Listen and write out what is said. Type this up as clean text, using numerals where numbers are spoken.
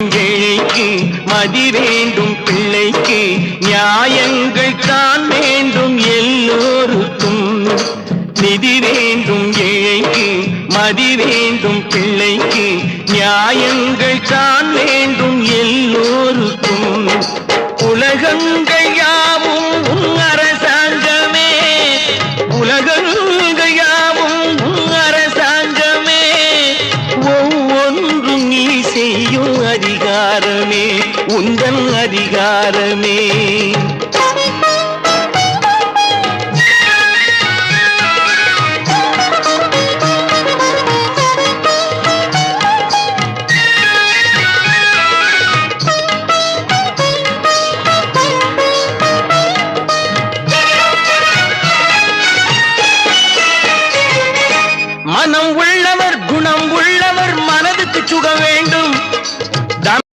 ஏழைக்கு மதி வேண்டும், பிள்ளைக்கு நியாயங்கள் தான் வேண்டும், எல்லோருக்கும் நிதி வேண்டும். ஏழைக்கு மதி வேண்டும், பிள்ளைக்கு நியாயங்கள் தான் வேண்டும், எல்லோருக்கும். உலகங்கள் யாவும் உன் அரசாங்கமே, உலகங்கள் யாவும் உன் அரசாங்கமே, ஒவ்வொன்றும் நீ செய்யும் அதிகாரமே உந்தன் அதிகாரமே.